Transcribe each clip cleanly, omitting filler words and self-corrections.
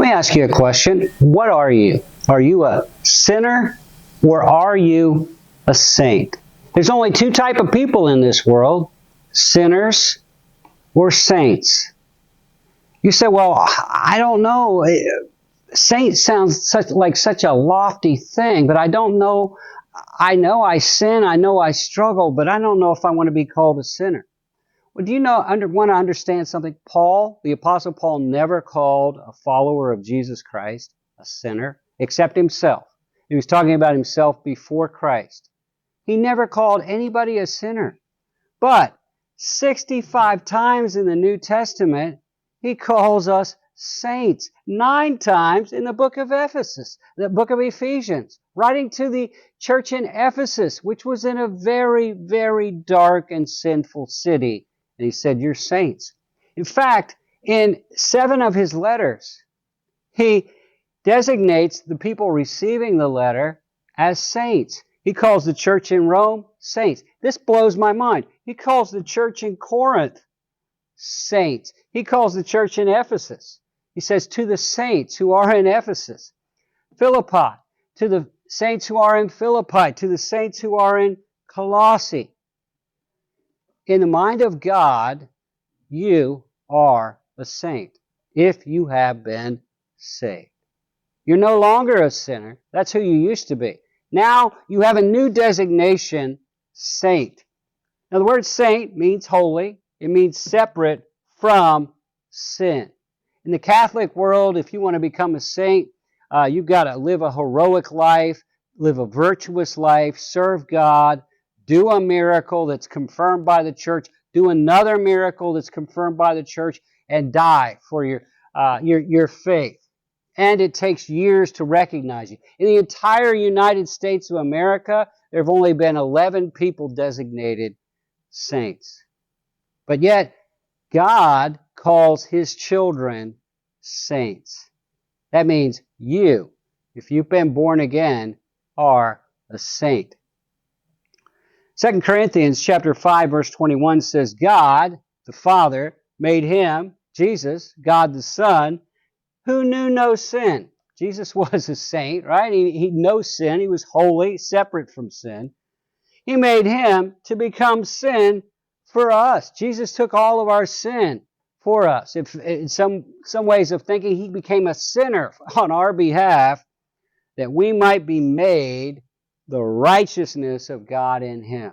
me ask you a question. What are you? Are you a sinner or are you a saint? There's only two types of people in this world, sinners or saints. You say, well, I don't know. Saint sounds like such a lofty thing, but I don't know. I know I sin, I know I struggle, but I don't know if I want to be called a sinner. Well, do you want to understand something? Paul, the Apostle Paul, never called a follower of Jesus Christ a sinner, except himself. He was talking about himself before Christ. He never called anybody a sinner. But 65 times in the New Testament, he calls us saints. 9 times in the book of Ephesus, the book of Ephesians, writing to the church in Ephesus, which was in a very, very dark and sinful city. And he said, you're saints. In fact, in 7 of his letters, he designates the people receiving the letter as saints. He calls the church in Rome saints. This blows my mind. He calls the church in Corinth saints. He calls the church in Ephesus. He says, to the saints who are in Ephesus. Philippi, to the saints who are in Philippi, to the saints who are in Colossae. In the mind of God, you are a saint if you have been saved. You're no longer a sinner. That's who you used to be. Now you have a new designation, saint. Now the word saint means holy. It means separate from sin. In the Catholic world, if you want to become a saint, you've got to live a heroic life, live a virtuous life, serve God, do a miracle that's confirmed by the church, do another miracle that's confirmed by the church, and die for your faith. And it takes years to recognize you. In the entire United States of America, there have only been 11 people designated saints. But yet, God calls His children saints. That means you, if you've been born again, are a saint. 2 Corinthians chapter 5, verse 21 says, God, the Father, made Him, Jesus, God the Son, who knew no sin. Jesus was a saint, right? He knew sin. He was holy, separate from sin. He made Him to become sin for us. Jesus took all of our sin for us. If in some ways of thinking, He became a sinner on our behalf, that we might be made the righteousness of God in Him.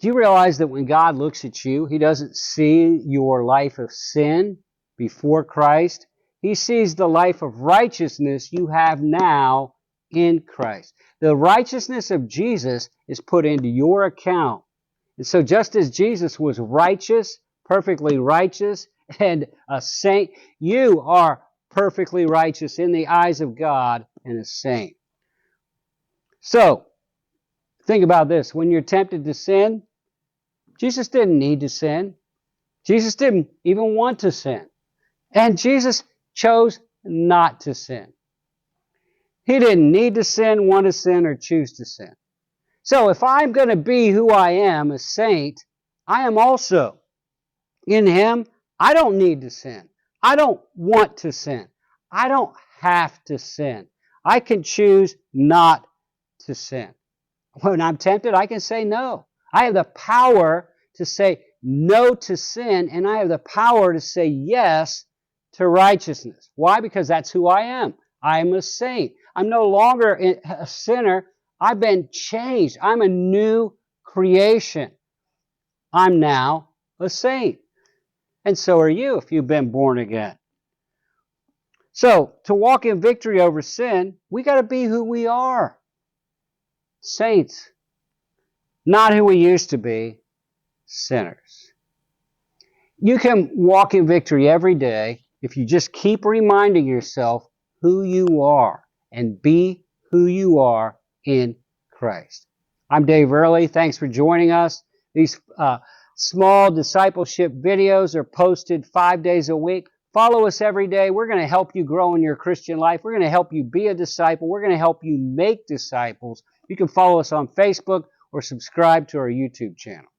Do you realize that when God looks at you, He doesn't see your life of sin before Christ? He sees the life of righteousness you have now in Christ. The righteousness of Jesus is put into your account. And so just as Jesus was righteous, perfectly righteous, and a saint, you are perfectly righteous in the eyes of God and a saint. So, think about this. When you're tempted to sin, Jesus didn't need to sin. Jesus didn't even want to sin. And Jesus chose not to sin. He didn't need to sin, want to sin, or choose to sin. So if I'm going to be who I am, a saint, I am also in Him. I don't need to sin. I don't want to sin. I don't have to sin. I can choose not to sin. When I'm tempted, I can say no. I have the power to say no to sin, and I have the power to say yes to righteousness. Why? Because that's who I am. I am a saint. I'm no longer a sinner. I've been changed. I'm a new creation. I'm now a saint. And so are you if you've been born again. So, to walk in victory over sin, we got to be who we are. Saints. Not who we used to be. Sinners. You can walk in victory every day if you just keep reminding yourself who you are and be who you are in Christ. I'm Dave Early. Thanks for joining us. These small discipleship videos are posted 5 days a week. Follow us every day. We're going to help you grow in your Christian life. We're going to help you be a disciple. We're going to help you make disciples. You can follow us on Facebook or subscribe to our YouTube channel.